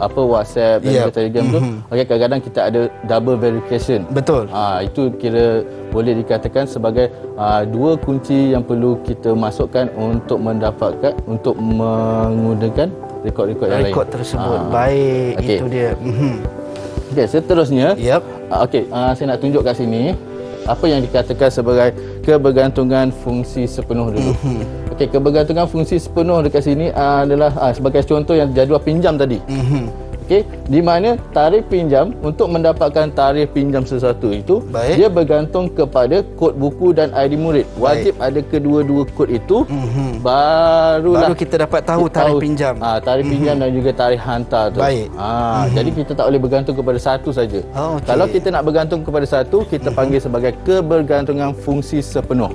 WhatsApp dan juga Telegram tu. Okey, kadang-kadang kita ada double verification. Betul. Itu kira boleh dikatakan sebagai 2 kunci yang perlu kita masukkan untuk menggunakan rekod-rekod yang lain. Rekod tersebut. Baik, itu dia. Okey, seterusnya. Okey, saya nak tunjuk kat sini apa yang dikatakan sebagai kebergantungan fungsi sepenuh dulu. Okey, kebergantungan fungsi sepenuh dekat sini adalah sebagai contoh yang jadual pinjam tadi. Okey, di mana tarikh pinjam, untuk mendapatkan tarikh pinjam sesuatu itu, dia bergantung kepada kod buku dan ID murid. Wajib ada kedua-dua kod itu, baru kita dapat tahu tarikh pinjam. Tarikh pinjam dan juga tarikh hantar tu. Jadi kita tak boleh bergantung kepada satu saja. Kalau kita nak bergantung kepada satu, kita panggil sebagai kebergantungan fungsi sepenuh.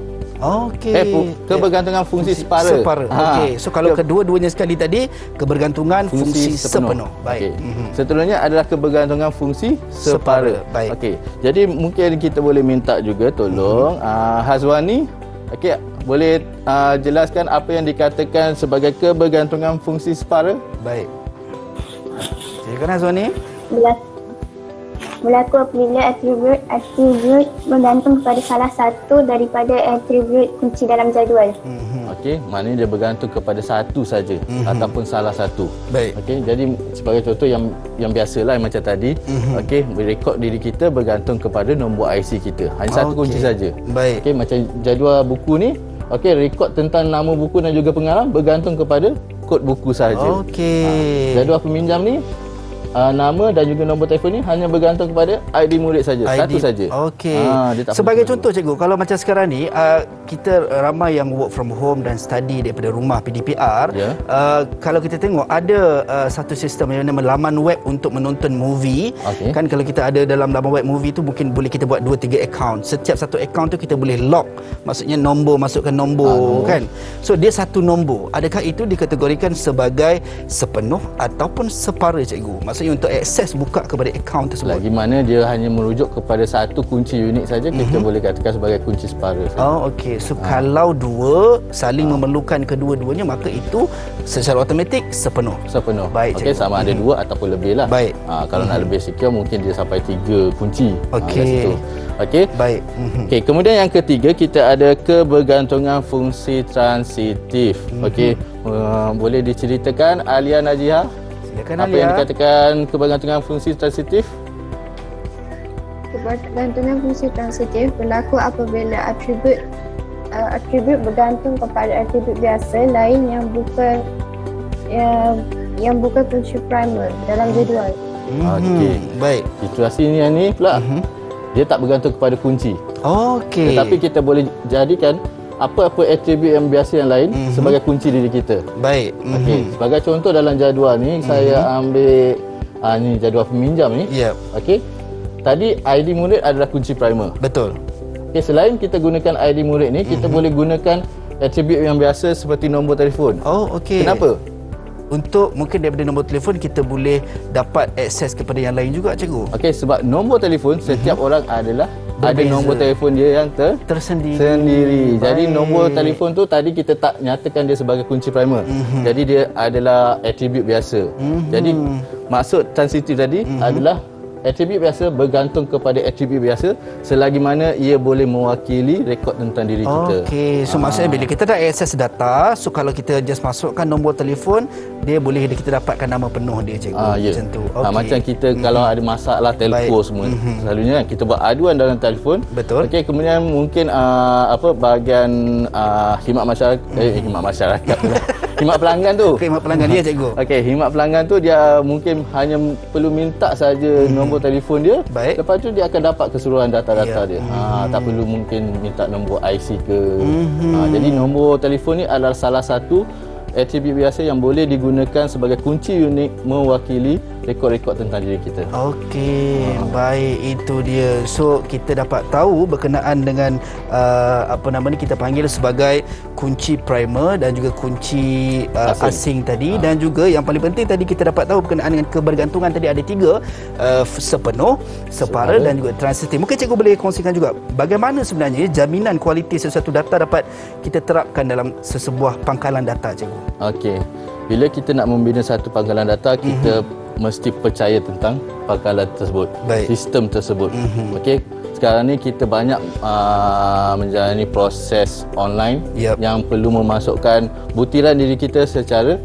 Kebergantungan fungsi separa. Okey. So kalau kedua-duanya sekali tadi kebergantungan fungsi sepenuh. Baik. Seterusnya adalah kebergantungan fungsi separa. Baik. Okey. Jadi mungkin kita boleh minta juga tolong Hazwani, okey, boleh jelaskan apa yang dikatakan sebagai kebergantungan fungsi separa? Baik. Silakan Hazwani. Berlaku apabila atribut bergantung kepada salah satu daripada atribut kunci dalam jadual. Okey, maknanya dia bergantung kepada satu saja ataupun salah satu. Baik. Okey, jadi sebagai contoh yang biasalah macam tadi, okey, rekod diri kita bergantung kepada nombor IC kita. Hanya satu kunci saja. Baik. Okey, macam jadual buku ni, okey, rekod tentang nama buku dan juga pengarang bergantung kepada kod buku sahaja. Okey. Jadual peminjam ni nama dan juga nombor telefon ni hanya bergantung kepada ID murid saja. Satu saja. Okey. Sebagai contoh cikgu, kalau macam sekarang ni kita ramai yang work from home dan study daripada rumah PDPR. Kalau kita tengok ada satu sistem yang nama laman web untuk menonton movie. Kan kalau kita ada dalam laman web movie tu mungkin boleh kita buat 2-3 account. Setiap satu account tu kita boleh lock. Maksudnya masukkan nombor kan. So dia satu nombor. Adakah itu dikategorikan sebagai sepenuh ataupun separa cikgu? Maksudnya untuk akses buka kepada akaun tersebut. Lagi mana dia hanya merujuk kepada satu kunci unik saja, kita boleh katakan sebagai kunci separa saja. Okey. So kalau dua saling memerlukan kedua-duanya, maka itu secara automatik sepenuh. Baik. Okey, sama ada dua ataupun lebih lah. Baik. Kalau nak lebih secure mungkin dia sampai 3 kunci. Okey. Okey. Baik. Okey, kemudian yang ketiga kita ada kebergantungan fungsi transitif. Okey, boleh diceritakan Alia Najiha? Apa yang dikatakan kebergantungan fungsi transitif? Kebergantungan fungsi transitif berlaku apabila atribut bergantung kepada atribut biasa lain yang bukan kunci primer dalam jadual. Okey. Baik. Situasi ni pula dia tak bergantung kepada kunci. Okey. Tetapi kita boleh jadikan apa-apa atribut yang biasa yang lain sebagai kunci diri kita. Baik. Okey, sebagai contoh dalam jadual ni saya ambil ni jadual peminjam ni. Okey. Tadi ID murid adalah kunci primer. Betul. Okey, selain kita gunakan ID murid ni, kita boleh gunakan atribut yang biasa seperti nombor telefon. Okey. Kenapa? Untuk mungkin daripada nombor telefon kita boleh dapat akses kepada yang lain juga cikgu. Okey, sebab nombor telefon setiap orang adalah ada nombor telefon dia yang tersendiri. Jadi nombor telefon tu tadi kita tak nyatakan dia sebagai kunci primer. Jadi dia adalah atribut biasa. Jadi maksud transitif tadi adalah atribut biasa bergantung kepada atribut biasa selagi mana ia boleh mewakili rekod tentang diri kita. Okey, so maksudnya bila kita dah akses data, so kalau kita just masukkan nombor telefon, dia boleh kita dapatkan nama penuh dia cikgu. Macam tu. Macam kita kalau ada masalah telefon semua, selalunya kita buat aduan dalam telefon. Betul. Okey, kemudian mungkin bahagian khidmat masyarakat khidmat pelanggan tu. Khidmat pelanggan dia cikgu. Okey, khidmat pelanggan tu dia mungkin hanya perlu minta saja nombor telefon dia. Baik. Lepas tu dia akan dapat keseluruhan data-data dia. Tak perlu mungkin minta nombor IC ke. Jadi nombor telefon ni adalah salah satu atribut biasa yang boleh digunakan sebagai kunci unik mewakili rekod-rekod tentang diri kita. Okey, baik, itu dia. So kita dapat tahu berkenaan dengan kita panggil sebagai kunci primer dan juga kunci asing tadi, dan juga yang paling penting tadi kita dapat tahu berkenaan dengan kebergantungan tadi ada 3, sepenuh, separa dan juga transitif. Mungkin cikgu boleh kongsikan juga bagaimana sebenarnya jaminan kualiti sesuatu data dapat kita terapkan dalam sesebuah pangkalan data cikgu. Okey. Bila kita nak membina satu pangkalan data, kita mesti percaya tentang pangkalan tersebut, sistem tersebut. Okey. Sekarang ni kita banyak menjalani proses online yang perlu memasukkan butiran diri kita secara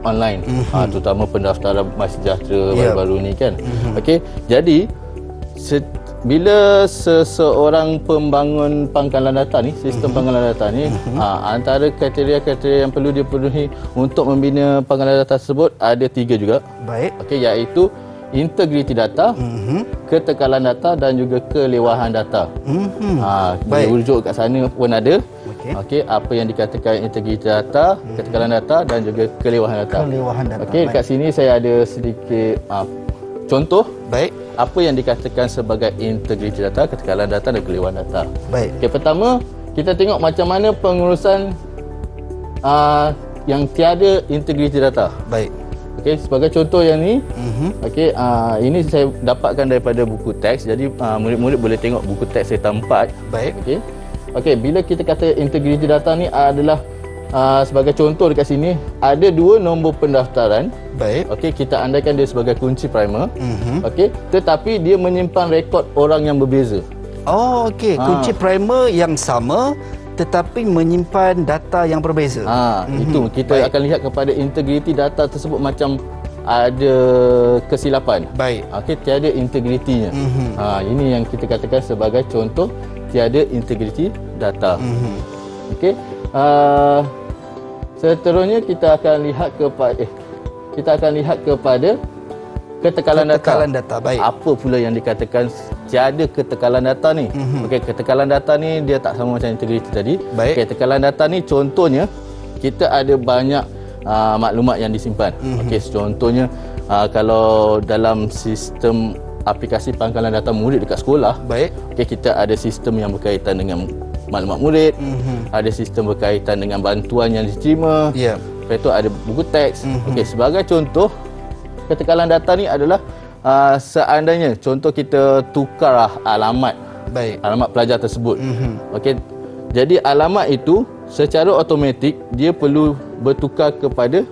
online. Terutama pendaftaran MySejahtera baru-baru ni kan. Okey. Jadi bila seseorang pembangun pangkalan data ni, sistem pangkalan data ni, antara kriteria-kriteria yang perlu dipenuhi untuk membina pangkalan data tersebut ada 3 juga. Baik. Okey, iaitu integriti data, ketekalan data dan juga kelewahan data. Boleh rujuk kat sana pun ada. Okey, apa yang dikatakan integriti data, ketekalan data dan juga kelewahan data. Okey, kat sini saya ada sedikit contoh. Baik. Apa yang dikatakan sebagai integriti data, ketekalan data dan kelewahan data. Baik. Okey, pertama kita tengok macam mana pengurusan yang tiada integriti data. Baik. Okey, sebagai contoh yang ni, okey, ini saya dapatkan daripada buku teks. Jadi murid-murid boleh tengok buku teks saya 4. Baik. Okey. Okey, bila kita kata integriti data ni adalah sebagai contoh dekat sini ada 2 nombor pendaftaran. Baik. Okey, kita andaikan dia sebagai kunci primer. Okey, tetapi dia menyimpan rekod orang yang berbeza. Okey, kunci primer yang sama tetapi menyimpan data yang berbeza. Itu kita akan lihat kepada integriti data tersebut macam ada kesilapan. Baik. Okey, tiada integritinya. Ini yang kita katakan sebagai contoh tiada integriti data. Okey. Seterusnya kita akan lihat kepada ketekalan data. Baik. Apa pula yang dikatakan tiada ketekalan data ni? Okey, ketekalan data ni dia tak sama macam integriti tadi. Baik. Okey, ketekalan data ni contohnya kita ada banyak maklumat yang disimpan. Okey, contohnya kalau dalam sistem aplikasi pangkalan data murid dekat sekolah, baik. Okey, kita ada sistem yang berkaitan dengan maklumat murid, ada sistem berkaitan dengan bantuan yang diterima. Ya. Lepas itu ada buku teks. Okey, sebagai contoh, ketekalan data ni adalah seandainya contoh kita tukar alamat, Baik. alamat pelajar tersebut. Okey, jadi alamat itu secara automatik dia perlu bertukar kepada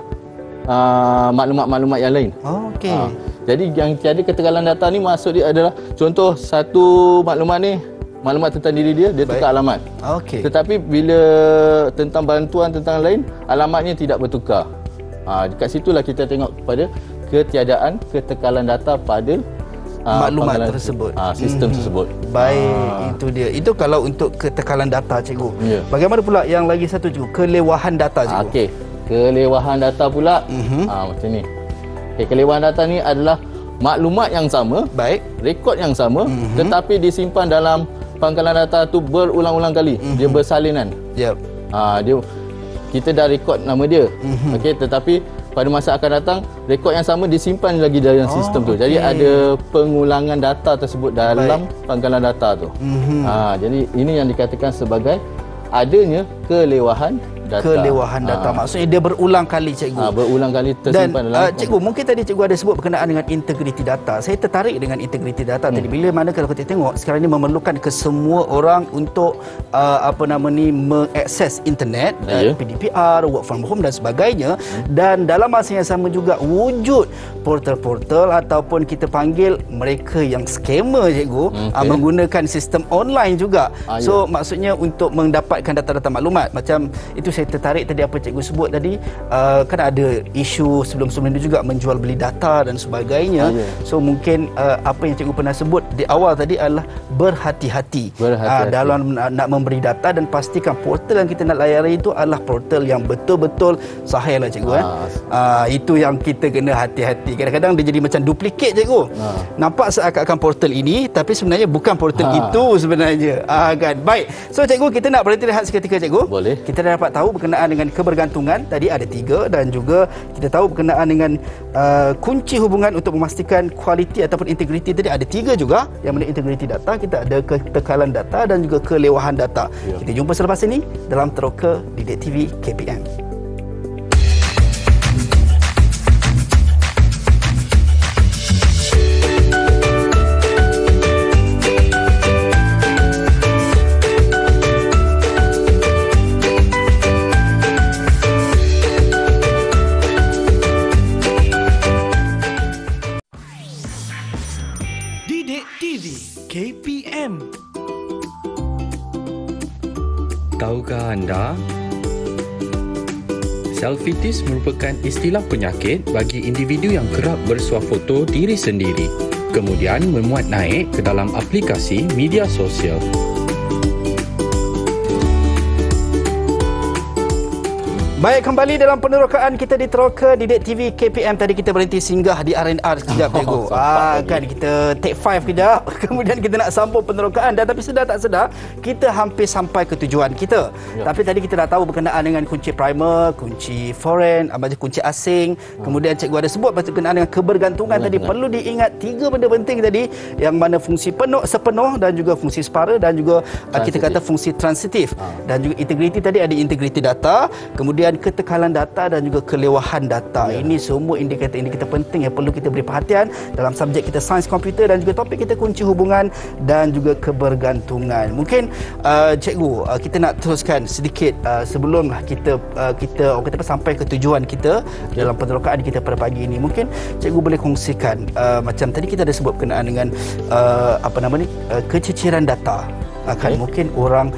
maklumat-maklumat yang lain. Okey. Jadi yang tiada ketekalan data ni maksud dia adalah contoh satu maklumat ni, maklumat tentang diri dia tukar alamat. Okey. Tetapi bila tentang bantuan tentang lain, alamatnya tidak bertukar. Dekat situlah kita tengok kepada ketiadaan ketekalan data pada maklumat tersebut, sistem tersebut. Baik, itu dia. Itu kalau untuk ketekalan data, cikgu. Ya. Bagaimana pula yang lagi satu, cikgu? Kelewahan data, cikgu. Okey, kelewahan data pula macam ni. Okey, kelewahan data ni adalah maklumat yang sama, baik, rekod yang sama, tetapi disimpan dalam pangkalan data tu berulang-ulang kali. Dia bersalinan. Yep. Kita dah rekod nama dia. Okey, tetapi pada masa akan datang rekod yang sama disimpan lagi dalam sistem tu. Jadi ada pengulangan data tersebut dalam pangkalan data tu. Jadi ini yang dikatakan sebagai adanya kelewahan data. Kelewahan data. Maksudnya dia berulang kali, cikgu. Berulang kali tersimpan dalam. Cikgu, mungkin tadi cikgu ada sebut berkenaan dengan integriti data. Saya tertarik dengan integriti data tadi. Bila mana kalau kita tengok sekarang ini memerlukan kesemua orang untuk mengakses internet, PDPR, work from home dan sebagainya. Dan dalam masa yang sama juga wujud portal-portal ataupun kita panggil mereka yang scammer, cikgu, menggunakan sistem online juga. So maksudnya untuk mendapatkan data-data maklumat. Macam itu saya tertarik tadi apa cikgu sebut tadi, kan ada isu sebelum-sebelum itu juga menjual beli data dan sebagainya. So mungkin apa yang cikgu pernah sebut di awal tadi adalah berhati-hati dalam nak memberi data dan pastikan portal yang kita nak layari itu adalah portal yang betul-betul sahih lah, cikgu. Itu yang kita kena hati-hati. Kadang-kadang dia jadi macam duplikat, cikgu. Nampak seakan-akan portal ini tapi sebenarnya bukan portal itu sebenarnya. Kan. Baik. So cikgu, kita nak berhenti rehat seketika, cikgu. Boleh. Kita dah dapat tahu berkenaan dengan kebergantungan tadi ada 3 dan juga kita tahu berkenaan dengan kunci hubungan untuk memastikan kualiti ataupun integriti tadi ada 3 juga, yang mana integriti data, kita ada ketekalan data dan juga kelewahan data. Kita jumpa selepas ini dalam Teroka Didik TV KPM. KPM. Tahukah anda? Selfitis merupakan istilah penyakit bagi individu yang kerap bersuah foto diri sendiri, kemudian memuat naik ke dalam aplikasi media sosial. Baik, kembali dalam penerokaan kita di Teroka Didik TV KPM. Tadi kita berhenti singgah di R&R sekejap, cikgu. Kan kita take 5 kejap. Kemudian kita nak sambung penerokaan dan tapi sedar tak sedar kita hampir sampai ke tujuan kita. Tapi tadi kita dah tahu berkenaan dengan kunci primer, kunci foreign, kunci asing. Kemudian cikgu ada sebut berkenaan dengan kebergantungan tadi. Perlu diingat 3 benda penting tadi, yang mana fungsi sepenuh dan juga fungsi separa dan juga kita kata fungsi transitif. Dan juga integriti tadi ada integriti data, kemudian ketekalan data dan juga kelewahan data. Ini semua indikator-indikator penting yang perlu kita beri perhatian dalam subjek kita sains komputer dan juga topik kita kunci hubungan dan juga kebergantungan. Mungkin cikgu, kita nak teruskan sedikit sebelum kita sampai ke tujuan kita dalam penerokaan kita pada pagi ini. Mungkin cikgu boleh kongsikan macam tadi kita ada sebut berkenaan dengan keciciran data. mungkin orang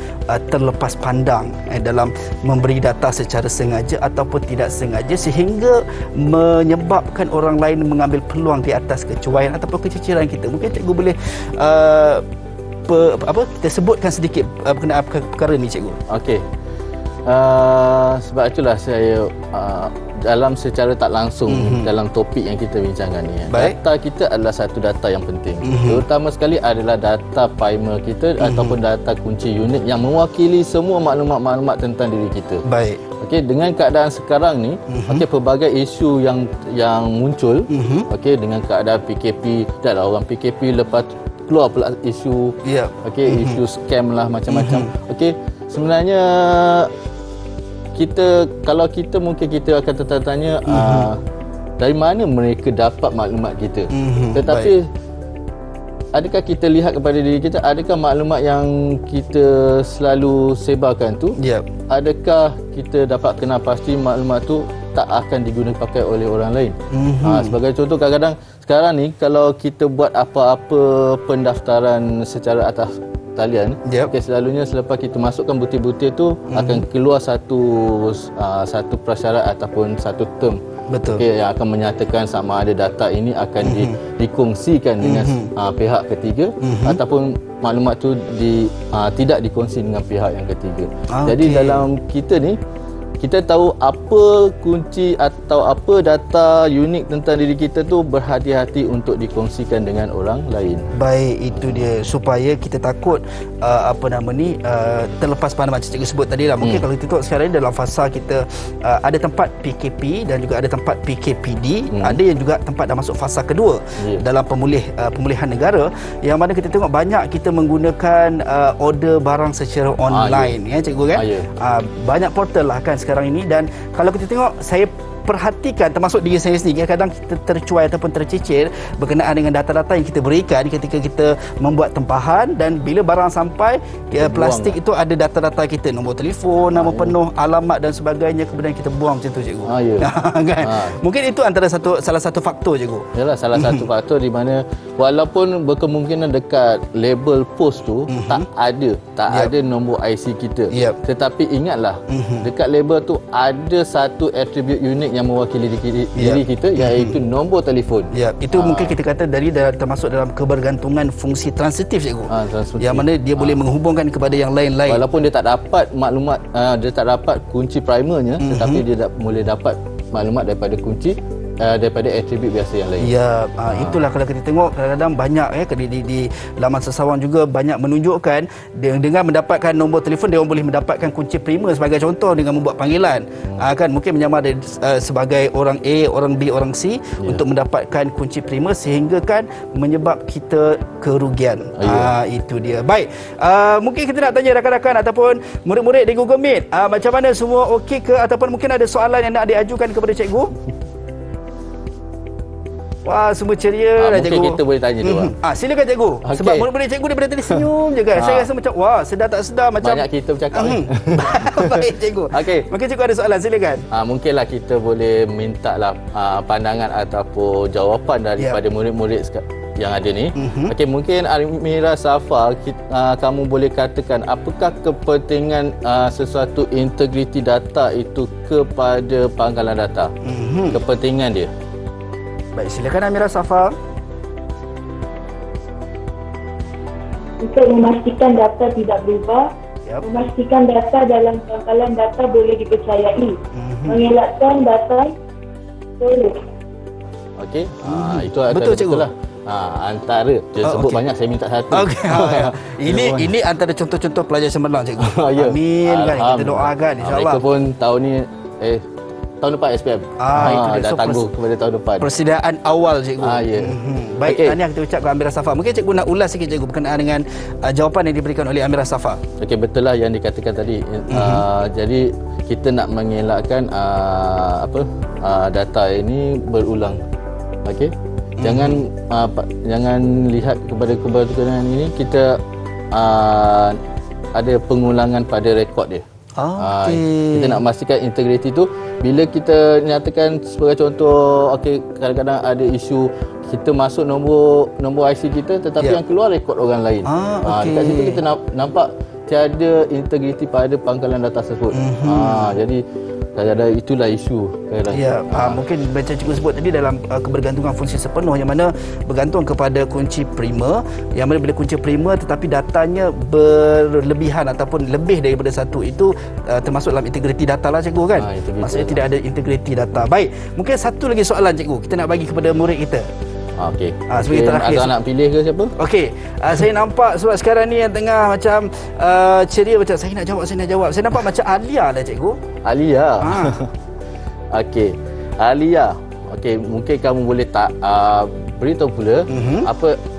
terlepas pandang dalam memberi data secara sengaja ataupun tidak sengaja sehingga menyebabkan orang lain mengambil peluang di atas kecuaian ataupun keciciran kita. Mungkin cikgu boleh kita sebutkan sedikit berkenaan perkara ni, cikgu. Okey. Sebab itulah saya dalam secara tak langsung dalam topik yang kita bincangkan ni, data kita adalah satu data yang penting. Terutama sekali adalah data primer kita ataupun data kunci unit yang mewakili semua maklumat-maklumat tentang diri kita. Baik. Okey, dengan keadaan sekarang ni, okey, pelbagai isu yang muncul, okey, dengan keadaan PKP, dahlah orang PKP, lepas keluar pula isu, okey, isu scam lah macam-macam. Okey, sebenarnya kalau kita mungkin kita akan tertanya dari mana mereka dapat maklumat kita. Tetapi adakah kita lihat kepada diri kita, adakah maklumat yang kita selalu sebarkan tu, adakah kita dapat kenal pasti maklumat tu tak akan digunakan pakai oleh orang lain. Sebagai contoh, kadang-kadang sekarang ni kalau kita buat apa-apa pendaftaran secara atas talian, okay, selalunya selepas kita masukkan butir-butir tu akan keluar satu prasyarat ataupun satu term, okay, yang akan menyatakan sama ada data ini akan dikongsikan dengan pihak ketiga ataupun maklumat tu tidak dikongsi dengan pihak yang ketiga. Jadi dalam kita ni, kita tahu apa kunci atau apa data unik tentang diri kita tu berhati-hati untuk dikongsikan dengan orang lain. Baik, itu dia, supaya kita takut terlepas pandang macam cikgu sebut tadi lah. Mungkin kalau kita tengok sekarang dalam fasa kita ada tempat PKP dan juga ada tempat PKPD, ada yang juga tempat dah masuk fasa kedua dalam pemulihan negara, yang mana kita tengok banyak kita menggunakan order barang secara online, ya cikgu kan. Banyak portal lah kan sekarang ini, dan kalau kita tengok, saya perhatikan termasuk diri saya sendiri, kadang kita tercuai ataupun tercicir berkenaan dengan data-data yang kita berikan ketika kita membuat tempahan, dan bila barang sampai plastik itu ada data-data kita, nombor telefon, nama penuh, alamat dan sebagainya, kemudian kita buang macam tu, cikgu. Kan? Mungkin itu antara salah satu faktor, cikgu. Yalah, salah satu faktor di mana walaupun berkemungkinan dekat label pos tu tak ada nombor IC kita, tetapi ingatlah dekat label tu ada satu atribut unik yang mewakili diri kita, iaitu nombor telefon. Itu mungkin kita kata termasuk dalam kebergantungan fungsi transitif, cikgu. Yang mana dia boleh menghubungkan kepada yang lain-lain. Walaupun dia tak dapat maklumat, dia tak dapat kunci primernya, tetapi dia boleh dapat maklumat daripada kunci daripada atribut biasa yang lain. Itulah kalau kita tengok kadang-kadang banyak di laman Sesawang juga banyak menunjukkan dengan mendapatkan nombor telefon, dia orang boleh mendapatkan kunci primer sebagai contoh dengan membuat panggilan. Kan mungkin menyamar sebagai orang A, orang B, orang C untuk mendapatkan kunci primer sehingga kan menyebab kita kerugian. Itu dia. Baik. Mungkin kita nak tanya rakan-rakan ataupun murid-murid di Google Meet, macam mana, semua okey ke, ataupun mungkin ada soalan yang nak diajukan kepada cikgu? Wah, semua ceria dah, cikgu. Mungkin kita boleh tanya tu. Silakan, cikgu. Sebab murid-murid cikgu daripada tadi senyum je kan. Saya rasa macam sedar tak sedar macam banyak kita bercakap. Baik, cikgu. Mungkin cikgu ada soalan, silakan. Mungkinlah kita boleh mintalah pandangan ataupun jawapan daripada murid-murid yang ada ni. Mungkin Amira Safa, kamu boleh katakan apakah kepentingan sesuatu integriti data itu kepada pangkalan data? Kepentingan dia. Baik, silakan Amira Safa. Untuk memastikan data tidak berubah, memastikan data dalam pangkalan data boleh dipercayai, mengelakkan data boleh. Okey, itu betul, cikgu lah. Antara dia sebut banyak, saya minta satu. Ini antara contoh-contoh pelajar cemerlang, cikgu. Amin kan, kita doakan insya-Allah. Mereka pun tahun ni tahun depan SPM. Dah tangguh kepada tahun depan. Persediaan awal, cikgu. Baik, tahniah kita ucapkan Amira Safa. Mungkin cikgu nak ulas sikit, cikgu, berkenaan dengan jawapan yang diberikan oleh Amira Safa. Okey, betul lah yang dikatakan tadi. Jadi kita nak mengelakkan data ini berulang. Okey. Jangan lihat kepada kebetulan ini kita ada pengulangan pada rekod dia. Okey. Kita nak pastikan integriti tu bila kita nyatakan sebagai contoh, kadang-kadang ada isu kita masuk nombor IC kita tetapi yang keluar rekod orang lain. Dekat situ kita nampak tiada integriti pada pangkalan data tersebut. Jadi itulah isu. Ya, mungkin macam cikgu sebut tadi dalam kebergantungan fungsi sepenuh yang mana bergantung kepada kunci primer, yang mana bila kunci primer tetapi datanya berlebihan ataupun lebih daripada satu, itu termasuk dalam integriti data lah cikgu kan. Maksudnya tidak ada integriti data. Baik, mungkin satu lagi soalan cikgu kita nak bagi kepada murid kita. Okey. Sebagai terakhir. Agak nak pilih ke siapa? Okey. Saya nampak sebab sekarang ni yang tengah macam ceria macam saya nak jawab. Saya nampak macam Alia lah cikgu. Alia. Okey. Alia. Okey, mungkin kamu boleh beritahu pula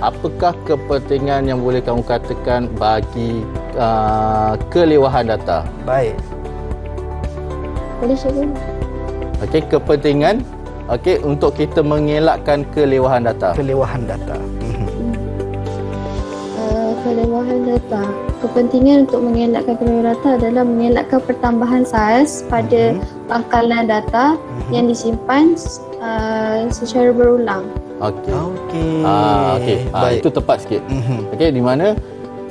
apakah kepentingan yang boleh kamu katakan bagi kelewahan data? Baik. Boleh cikgu? Okey, kepentingan untuk kita mengelakkan kelewahan data. Kelewahan data. Kelewahan data. Kepentingan untuk mengelakkan kelewahan data adalah mengelakkan pertambahan saiz pada pangkalan data yang disimpan secara berulang. Okey. Itu tepat sikit. Okey, di mana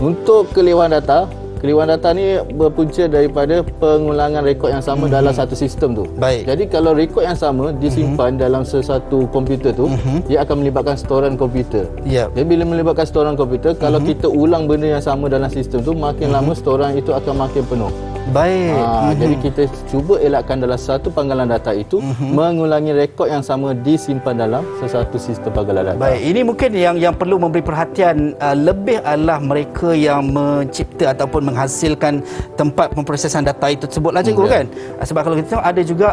untuk kelewahan data ni berpunca daripada pengulangan rekod yang sama dalam satu sistem tu. Baik. Jadi kalau rekod yang sama disimpan dalam sesuatu komputer tu, dia akan melibatkan storan komputer. Jadi bila melibatkan storan komputer, kalau kita ulang benda yang sama dalam sistem tu, makin lama storan itu akan makin penuh. Baik. Jadi kita cuba elakkan dalam satu pangkalan data itu mengulangi rekod yang sama disimpan dalam sesuatu sistem pangkalan data. Baik, ini mungkin yang perlu memberi perhatian lebih adalah mereka yang mencipta ataupun menghasilkan tempat pemprosesan data itu tersebutlah cikgu kan. Sebab kalau kita tengok ada juga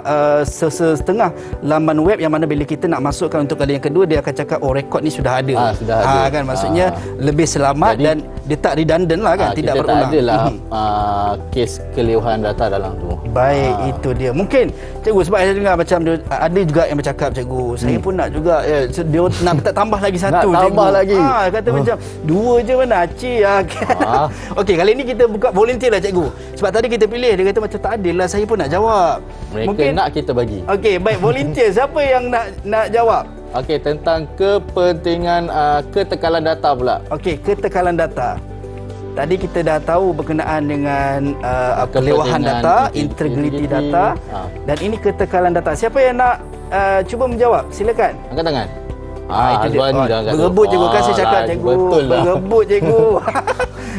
setengah laman web yang mana bila kita nak masukkan untuk kali yang kedua, dia akan cakap rekod ni sudah ada. Sudah ada. Kan maksudnya lebih selamat. Jadi, dan dia tak redundant lah kan, tidak berulang. Kita tak adalah kes kelewahan data dalam tu. Baik, itu dia. Mungkin cikgu sebab saya dengar macam ada juga yang bercakap cikgu, saya pun nak juga dia nak tambah lagi satu. Nak tambah lagi. Kata macam dua je mana acik. Okey, kali ni kita buka volunteer lah cikgu. Sebab tadi kita pilih dia kata macam tak adil lah, saya pun nak jawab. Mereka mungkin nak kita bagi. Okey, baik, volunteer. Siapa yang nak jawab? Okey, tentang kepentingan ketekalan data pula. Okey, ketekalan data. Tadi kita dah tahu berkenaan dengan kelewahan data, integriti data dan ini ketekalan data. Siapa yang nak cuba menjawab? Silakan. Angkat tangan. Itu dia. Berebut cikgu kan saya cakap cikgu. Betul lah. Berebut cikgu.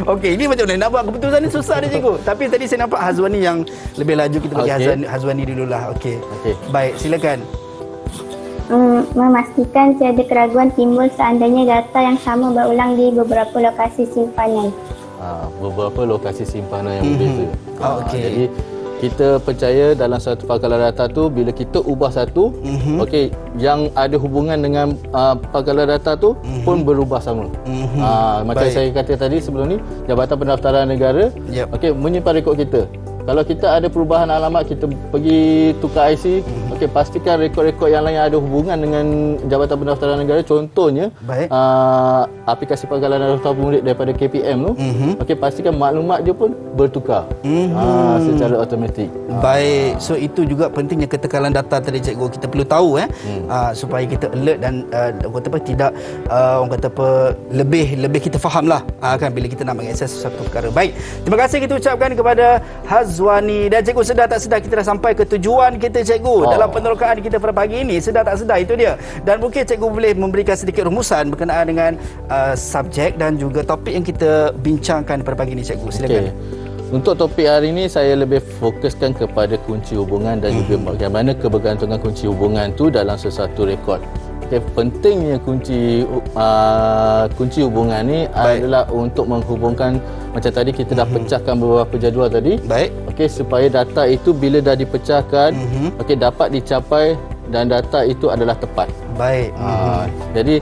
Okey, ini macam mana nak buat keputusan ni susah dia cikgu. Tapi tadi saya nampak Hazwani yang lebih laju, kita bagi Hazwani dululah. Okey. Baik, silakan. Memastikan tiada keraguan timbul seandainya data yang sama berulang di beberapa lokasi simpanan. Beberapa lokasi simpanan yang berbeza. Jadi kita percaya dalam satu pangkalan data tu bila kita ubah satu, yang ada hubungan dengan pangkalan data tu pun berubah sama. Macam saya kata tadi sebelum ni, Jabatan Pendaftaran Negara menyimpan rekod kita. Kalau kita ada perubahan alamat, kita pergi tukar IC, pastikan rekod-rekod yang lain yang ada hubungan dengan Jabatan Pendaftaran Negara, contohnya aplikasi pangkalan daftar pemudik daripada KPM tu, pastikan maklumat dia pun bertukar secara automatik. Baik, so itu juga pentingnya ketekalan data tadi cikgu. Kita perlu tahu supaya kita alert dan tidak lebih kita fahamlah kan bila kita nak mengakses sesuatu perkara. Baik, terima kasih kita ucapkan kepada Hazwani. Dan cikgu, sedar tak sedar kita dah sampai ke tujuan kita cikgu dalam penerokaan kita pada pagi ini. Sedar tak sedar, itu dia. Dan mungkin cikgu boleh memberikan sedikit rumusan berkenaan dengan subjek dan juga topik yang kita bincangkan pada pagi ini cikgu. Silakan. Untuk topik hari ini saya lebih fokuskan kepada kunci hubungan dan juga bagaimana kebergantungan kunci hubungan tu dalam sesuatu rekod. Pentingnya kunci hubungan ni adalah untuk menghubungkan, macam tadi kita dah pecahkan beberapa jadual tadi. Supaya data itu bila dah dipecahkan dapat dicapai dan data itu adalah tepat. Baik. Jadi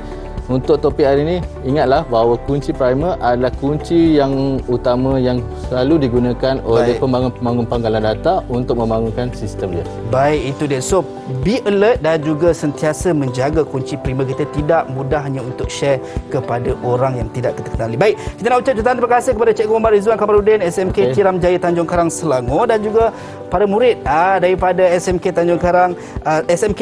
untuk topik hari ini, ingatlah bahawa kunci primer adalah kunci yang utama yang selalu digunakan oleh pembangun pangkalan data untuk membangunkan sistem dia. Baik, itu dia. So, be alert dan juga sentiasa menjaga kunci primer kita, tidak mudah hanya untuk share kepada orang yang tidak kita kenali. Baik, kita nak ucap jutaan terima kasih kepada Cikgu Muhammad Rizwan Kamarudin, SMK Tiram Jaya Tanjung Karang, Selangor, dan juga para murid daripada SMK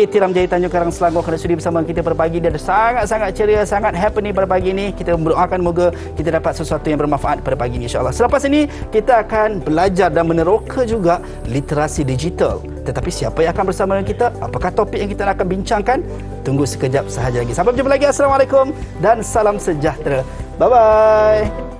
Tiram Jaya Tanjung Karang, Selangor kerana sudi bersama kita pada pagi. Dia sangat-sangat ceria, sangat happening pada pagi ini. Kita mendoakan moga kita dapat sesuatu yang bermanfaat pada pagi ini, insya-Allah. Selepas ini kita akan belajar dan meneroka juga literasi digital. Tetapi siapa yang akan bersama dengan kita? Apakah topik yang kita akan bincangkan? Tunggu sekejap sahaja lagi. Sampai berjumpa lagi. Assalamualaikum dan salam sejahtera. Bye-bye.